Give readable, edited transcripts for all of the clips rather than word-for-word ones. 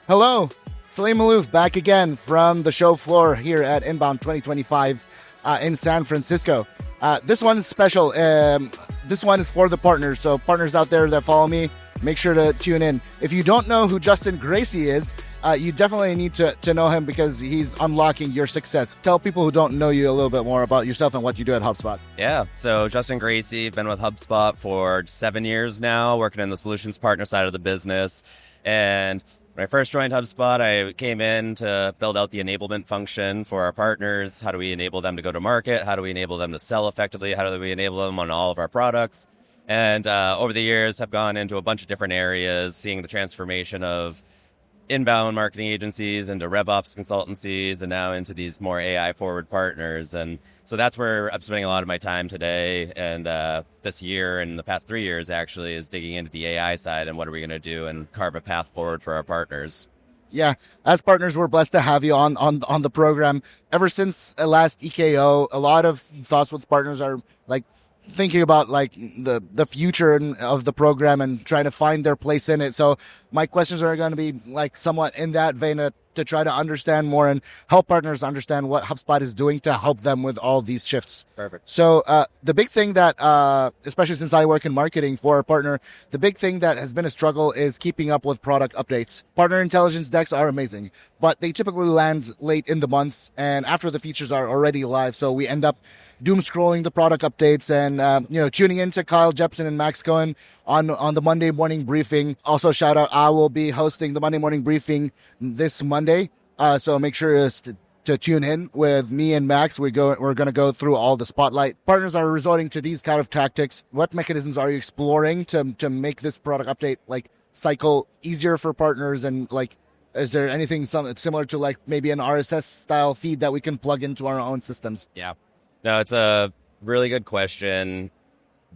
Hello, Selim Maalouf back again from the show floor here at Inbound 2025 in San Francisco. This one's special. This one is for the partners. So partners out there that follow me, make sure to tune in. If you don't know who Justin Graci is, you definitely need to know him because he's unlocking your success. Tell people who don't know you a little bit more about yourself and what you do at HubSpot. Yeah, so Justin Graci, been with HubSpot for 7 years now, working in the solutions partner side of the business. And when I first joined HubSpot, I came in to build out the enablement function for our partners. How do we enable them to go to market? How do we enable them to sell effectively? How do we enable them on all of our products? And over the years, have gone into a bunch of different areas, seeing the transformation of inbound marketing agencies into RevOps consultancies and now into these more AI forward partners. And so that's where I'm spending a lot of my time today. And this year and the past 3 years actually is digging into the AI side and what are we going to do and carve a path forward for our partners. Yeah, as partners, we're blessed to have you on the program. Ever since last EKO, a lot of thoughts with partners are like thinking about like the future of the program and trying to find their place in it. So my questions are going to be like somewhat in that vein to try to understand more and help partners understand what HubSpot is doing to help them with all these shifts. Perfect. So the big thing that, especially since I work in marketing for a partner, the big thing that has been a struggle is keeping up with product updates. Partner intelligence decks are amazing, but they typically land late in the month and after the features are already live. So we end up doom scrolling the product updates and tuning into Kyle Jepsen and Max Cohen on the Monday morning briefing. Also, shout out, I will be hosting the Monday morning briefing this Monday. So make sure to tune in with me and Max. We're going to go through all the spotlight. Partners are resorting to these kind of tactics. What mechanisms are you exploring to make this product update like cycle easier for partners? And like, is there anything similar to like maybe an RSS style feed that we can plug into our own systems? Yeah. No, it's a really good question.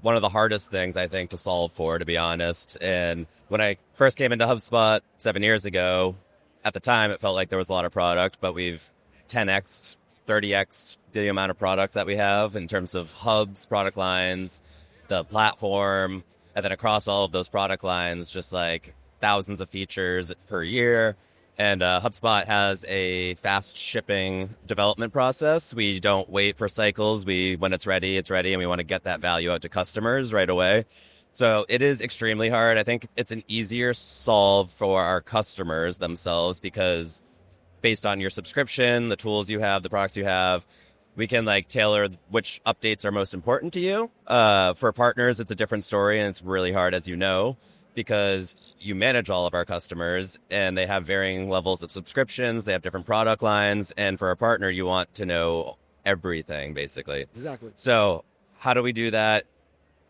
One of the hardest things, I think, to solve for, to be honest. And when I first came into HubSpot 7 years ago, at the time, it felt like there was a lot of product, but we've 10x, 30x the amount of product that we have in terms of hubs, product lines, the platform, and then across all of those product lines, just like thousands of features per year. And HubSpot has a fast shipping development process. We don't wait for cycles. When it's ready, and we want to get that value out to customers right away. So it is extremely hard. I think it's an easier solve for our customers themselves because based on your subscription, the tools you have, the products you have, we can like tailor which updates are most important to you. For partners, it's a different story and it's really hard, as you know, because you manage all of our customers and they have varying levels of subscriptions. They have different product lines. And for a partner, you want to know everything, basically. Exactly. So how do we do that?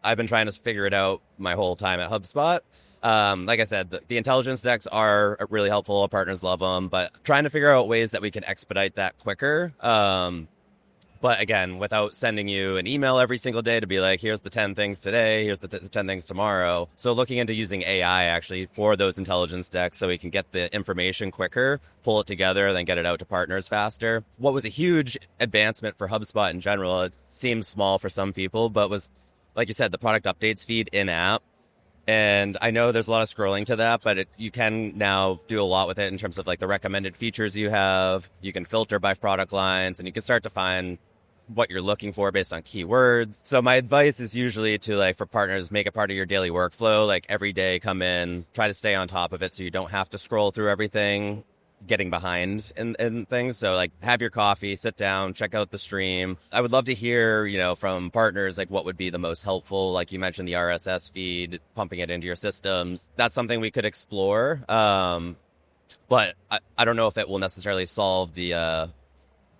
I've been trying to figure it out my whole time at HubSpot. Like I said, the intelligence decks are really helpful. Our partners love them, but trying to figure out ways that we can expedite that quicker. But again, without sending you an email every single day to be like, here's the 10 things today, here's the 10 things tomorrow. So looking into using AI actually for those intelligence decks so we can get the information quicker, pull it together, then get it out to partners faster. What was a huge advancement for HubSpot in general, it seems small for some people, but was, like you said, the product updates feed in-app. And I know there's a lot of scrolling to that, but you can now do a lot with it in terms of like the recommended features you have. You can filter by product lines and you can start to find what you're looking for based on keywords. So my advice is usually to like for partners, make it part of your daily workflow, like every day come in, try to stay on top of it so you don't have to scroll through everything, getting behind in things. So like have your coffee, sit down, check out the stream. I would love to hear, from partners, like what would be the most helpful. Like you mentioned the RSS feed, pumping it into your systems. That's something we could explore. But I don't know if it will necessarily solve the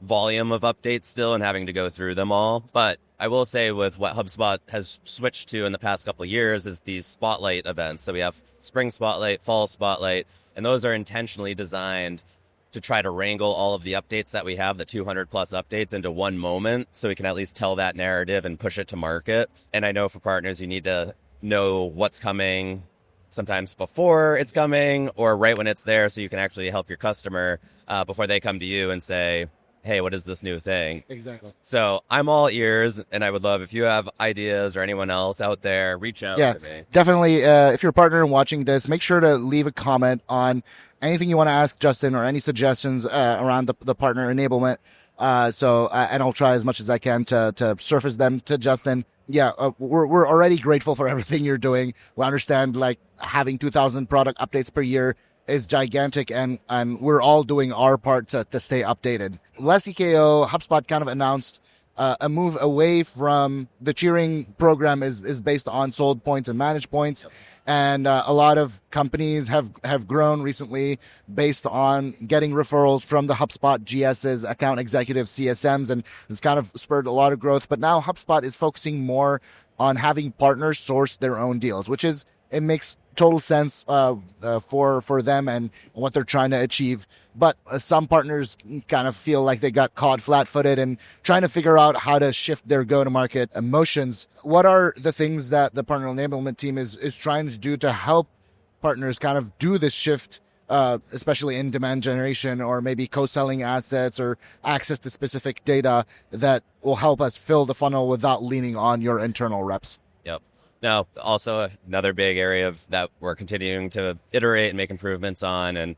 volume of updates still and having to go through them all. But I will say with what HubSpot has switched to in the past couple of years is these spotlight events. So we have spring spotlight, fall spotlight, and those are intentionally designed to try to wrangle all of the updates that we have, the 200 plus updates, into one moment so we can at least tell that narrative and push it to market. And I know for partners, you need to know what's coming sometimes before it's coming or right when it's there so you can actually help your customer before they come to you and say, hey, what is this new thing? Exactly. So I'm all ears, and I would love if you have ideas or anyone else out there, reach out to me. Definitely. If you're a partner and watching this, make sure to leave a comment on anything you want to ask Justin or any suggestions around the partner enablement. And I'll try as much as I can to surface them to Justin. Yeah, we're already grateful for everything you're doing. We understand like having 2,000 product updates per year is gigantic, and we're all doing our part to stay updated. Last EKO, HubSpot kind of announced a move away from the cheering program is based on sold points and managed points. Yep. And a lot of companies have grown recently based on getting referrals from the HubSpot GSs, account executives, CSMs, and it's kind of spurred a lot of growth. But now HubSpot is focusing more on having partners source their own deals, it makes total sense for them and what they're trying to achieve. But some partners kind of feel like they got caught flat-footed and trying to figure out how to shift their go-to-market motions. What are the things that the partner enablement team is trying to do to help partners kind of do this shift, especially in demand generation or maybe co-selling assets or access to specific data that will help us fill the funnel without leaning on your internal reps? Yep. Now, also another big area that we're continuing to iterate and make improvements on, and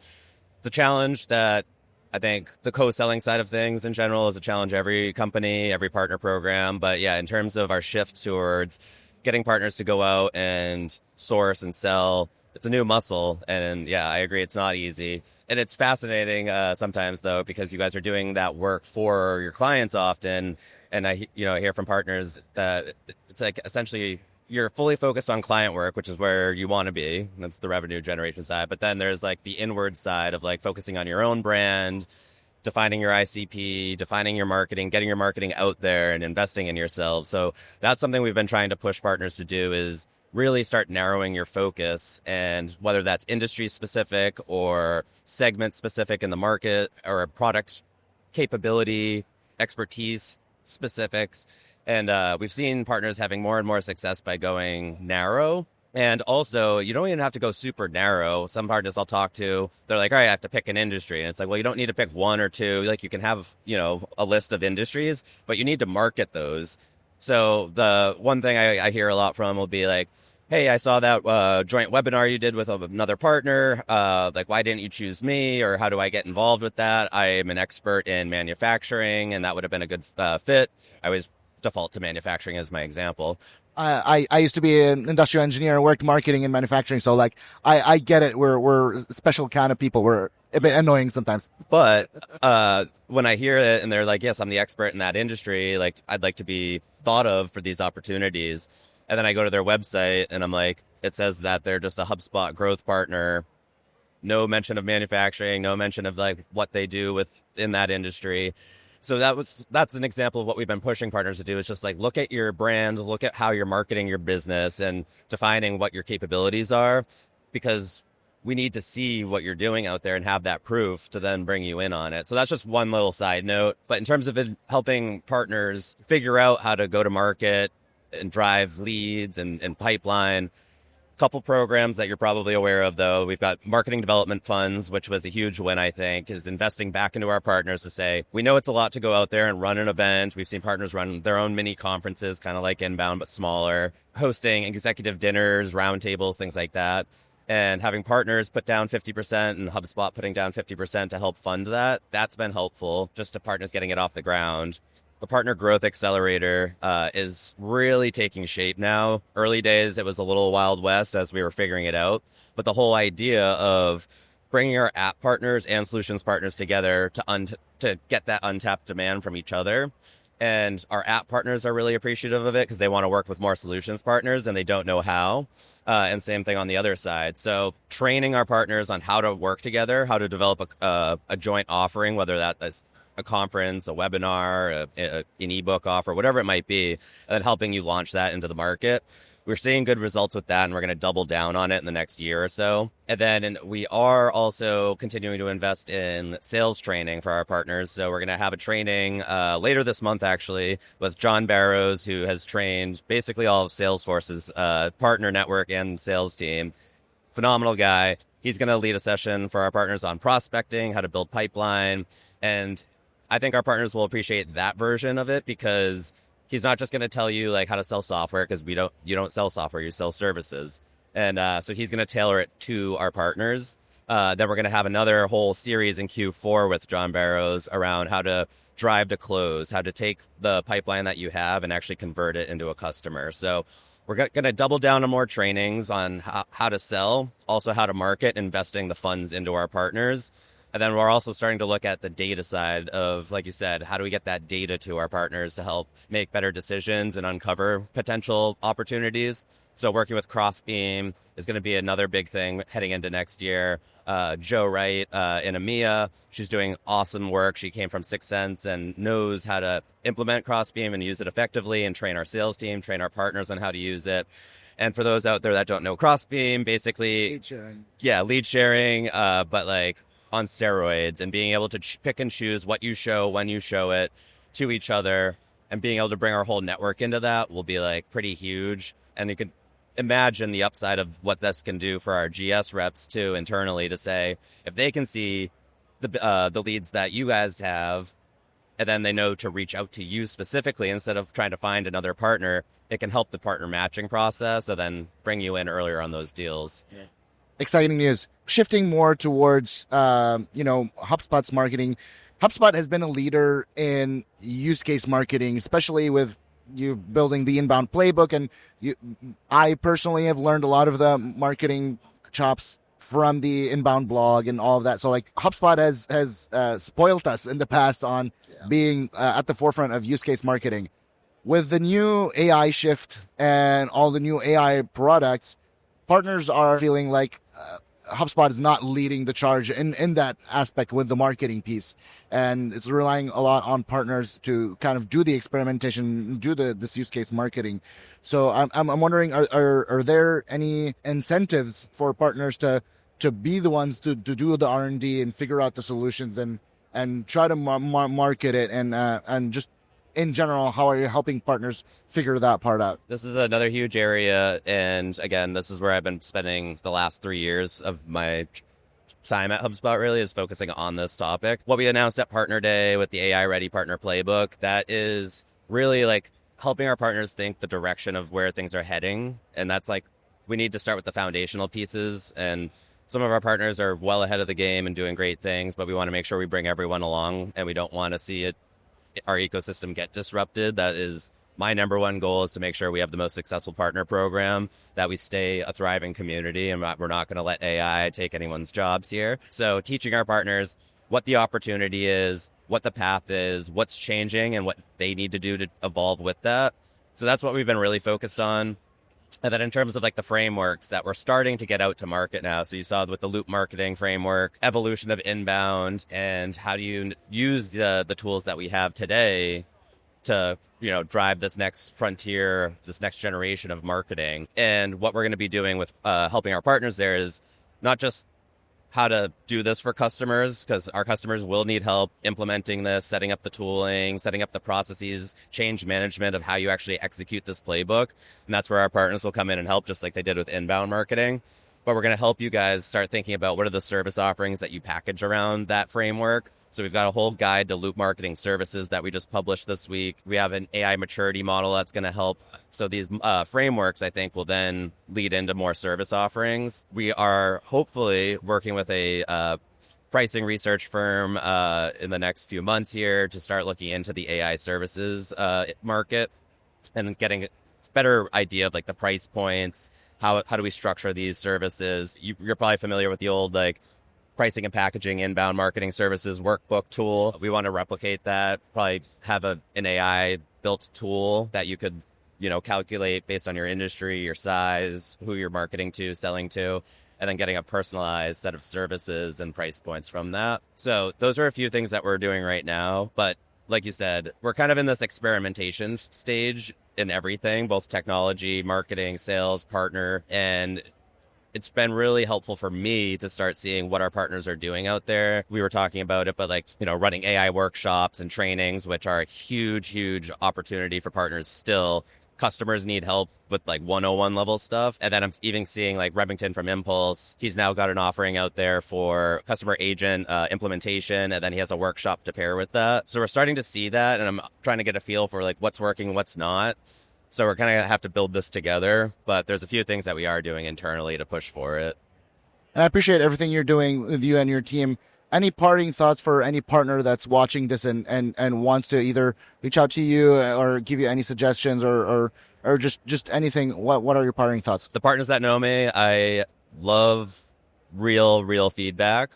it's a challenge that I think the co-selling side of things in general is a challenge every company, every partner program. But yeah, in terms of our shift towards getting partners to go out and source and sell, it's a new muscle. And yeah, I agree, it's not easy. And it's fascinating sometimes, though, because you guys are doing that work for your clients often. And I hear from partners that it's like essentially you're fully focused on client work, which is where you want to be. That's the revenue generation side. But then there's like the inward side of like focusing on your own brand, defining your ICP, defining your marketing, getting your marketing out there and investing in yourself. So that's something we've been trying to push partners to do, is really start narrowing your focus, and whether that's industry specific or segment specific in the market or product capability, expertise specifics. And we've seen partners having more and more success by going narrow. And also, you don't even have to go super narrow. Some partners I'll talk to, they're like, all right, I have to pick an industry. And it's like, well, you don't need to pick one or two. Like, you can have, a list of industries, but you need to market those. So the one thing I hear a lot from will be like, hey, I saw that joint webinar you did with another partner. Like, why didn't you choose me? Or how do I get involved with that? I'm an expert in manufacturing, and that would have been a good fit. I always default to manufacturing as my example. I used to be an industrial engineer, worked marketing and manufacturing, so like I get it. We're special kind of people. We're a bit annoying sometimes. But when I hear it and they're like, yes, I'm the expert in that industry, like I'd like to be thought of for these opportunities. And then I go to their website and I'm like, it says that they're just a HubSpot growth partner. No mention of manufacturing, no mention of like what they do within that industry. So that's an example of what we've been pushing partners to do, is just like look at your brand, look at how you're marketing your business and defining what your capabilities are, because we need to see what you're doing out there and have that proof to then bring you in on it. So that's just one little side note. But in terms of helping partners figure out how to go to market and drive leads and pipeline, couple programs that you're probably aware of, though. We've got marketing development funds, which was a huge win, I think, is investing back into our partners to say, we know it's a lot to go out there and run an event. We've seen partners run their own mini conferences, kind of like Inbound, but smaller, hosting executive dinners, roundtables, things like that. And having partners put down 50% and HubSpot putting down 50% to help fund that, that's been helpful, just to partners getting it off the ground. The Partner Growth Accelerator is really taking shape now. Early days, it was a little Wild West as we were figuring it out. But the whole idea of bringing our app partners and solutions partners together to get that untapped demand from each other. And our app partners are really appreciative of it because they want to work with more solutions partners and they don't know how. And same thing on the other side. So training our partners on how to work together, how to develop a joint offering, whether that is a conference, a webinar, an ebook offer, whatever it might be, and then helping you launch that into the market. We're seeing good results with that, and we're going to double down on it in the next year or so. And then we are also continuing to invest in sales training for our partners. So we're going to have a training later this month, actually, with John Barrows, who has trained basically all of Salesforce's partner network and sales team. Phenomenal guy. He's going to lead a session for our partners on prospecting, how to build pipeline, and I think our partners will appreciate that version of it, because he's not just going to tell you like how to sell software, because you don't sell software, you sell services. And so he's going to tailor it to our partners. Then we're going to have another whole series in Q4 with John Barrows around how to drive to close, how to take the pipeline that you have and actually convert it into a customer. So we're going to double down on more trainings on how to sell, also how to market, investing the funds into our partners. And then we're also starting to look at the data side of, like you said, how do we get that data to our partners to help make better decisions and uncover potential opportunities? So working with Crossbeam is going to be another big thing heading into next year. Joe Wright in EMEA, she's doing awesome work. She came from 6 Sense and knows how to implement Crossbeam and use it effectively and train our sales team, train our partners on how to use it. And for those out there that don't know Crossbeam, basically, Lead sharing. Yeah, lead sharing, but like on steroids, and being able to pick and choose what you show, when you show it to each other, and being able to bring our whole network into that will be like pretty huge. And you can imagine the upside of what this can do for our GS reps too internally, to say if they can see the leads that you guys have, and then they know to reach out to you specifically instead of trying to find another partner, it can help the partner matching process and then bring you in earlier on those deals. Yeah. Exciting news. Shifting more towards, HubSpot's marketing. HubSpot has been a leader in use case marketing, especially with you building the inbound playbook. And I personally have learned a lot of the marketing chops from the inbound blog and all of that. So like HubSpot has spoiled us in the past on being at the forefront of use case marketing. With the new AI shift and all the new AI products, partners are feeling like HubSpot is not leading the charge in that aspect with the marketing piece. And it's relying a lot on partners to kind of do the experimentation, do this use case marketing. So I'm wondering, are there any incentives for partners to be the ones to do the R&D and figure out the solutions and try to market it and just in general, how are you helping partners figure that part out? This is another huge area. And again, this is where I've been spending the last 3 years of my time at HubSpot, really, is focusing on this topic. What we announced at Partner Day with the AI Ready Partner Playbook, that is really like helping our partners think the direction of where things are heading. And that's like, we need to start with the foundational pieces. And some of our partners are well ahead of the game and doing great things, but we want to make sure we bring everyone along, and we don't want to see our ecosystem get disrupted. That is my number one goal, is to make sure we have the most successful partner program, that we stay a thriving community, and we're not going to let AI take anyone's jobs here. So teaching our partners what the opportunity is, what the path is, what's changing, and what they need to do to evolve with that. So that's what we've been really focused on. And then in terms of like the frameworks that we're starting to get out to market now, so you saw with the loop marketing framework, evolution of inbound, and how do you use the tools that we have today to, drive this next frontier, this next generation of marketing. And what we're going to be doing with helping our partners there is not just how to do this for customers, because our customers will need help implementing this, setting up the tooling, setting up the processes, change management of how you actually execute this playbook. And that's where our partners will come in and help, just like they did with inbound marketing. But we're going to help you guys start thinking about what are the service offerings that you package around that framework. So we've got a whole guide to loop marketing services that we just published this week. We have an AI maturity model that's going to help. So these frameworks, I think, will then lead into more service offerings. We are hopefully working with a pricing research firm in the next few months here to start looking into the AI services market and getting a better idea of like the price points. How do we structure these services? You're probably familiar with the old pricing and packaging inbound marketing services workbook tool. We want to replicate that, probably have an AI built tool that you could, calculate based on your industry, your size, who you're marketing to, selling to, and then getting a personalized set of services and price points from that. So those are a few things that we're doing right now. But like you said, we're kind of in this experimentation stage in everything, both technology, marketing, sales, partner, and it's been really helpful for me to start seeing what our partners are doing out there. We were talking about it, but running AI workshops and trainings, which are a huge, huge opportunity for partners still. Customers need help with 101 level stuff. And then I'm even seeing Remington from Impulse. He's now got an offering out there for customer agent implementation. And then he has a workshop to pair with that. So we're starting to see that. And I'm trying to get a feel for what's working, what's not. So we're kind of going to have to build this together, but there's a few things that we are doing internally to push for it. And I appreciate everything you're doing with you and your team. Any parting thoughts for any partner that's watching this and wants to either reach out to you or give you any suggestions or just anything? What are your parting thoughts? The partners that know me, I love real feedback.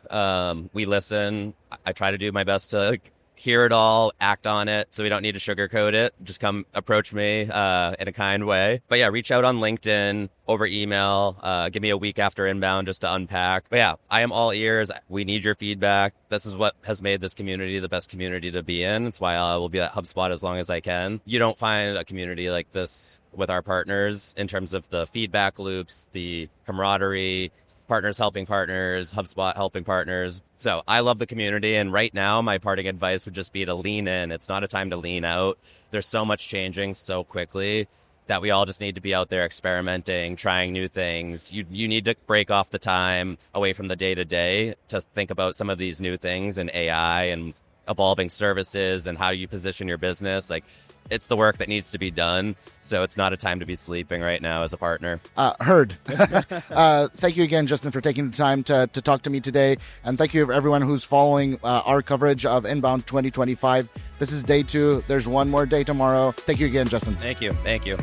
We listen. I try to do my best to hear it all, act on it, so we don't need to sugarcoat it. Just come approach me in a kind way. But yeah, reach out on LinkedIn, over email, give me a week after inbound just to unpack. But yeah, I am all ears. We need your feedback. This is what has made this community the best community to be in. It's why I will be at HubSpot as long as I can. You don't find a community like this with our partners in terms of the feedback loops, the camaraderie, partners helping partners, HubSpot helping partners. So I love the community. And right now, my parting advice would just be to lean in. It's not a time to lean out. There's so much changing so quickly that we all just need to be out there experimenting, trying new things. You need to break off the time away from the day-to-day to think about some of these new things in AI and evolving services and how you position your business. Like, it's the work that needs to be done. So it's not a time to be sleeping right now as a partner. Heard. Thank you again, Justin, for taking the time to talk to me today. And thank you for everyone who's following our coverage of Inbound 2025. This is day 2. There's one more day tomorrow. Thank you again, Justin. Thank you.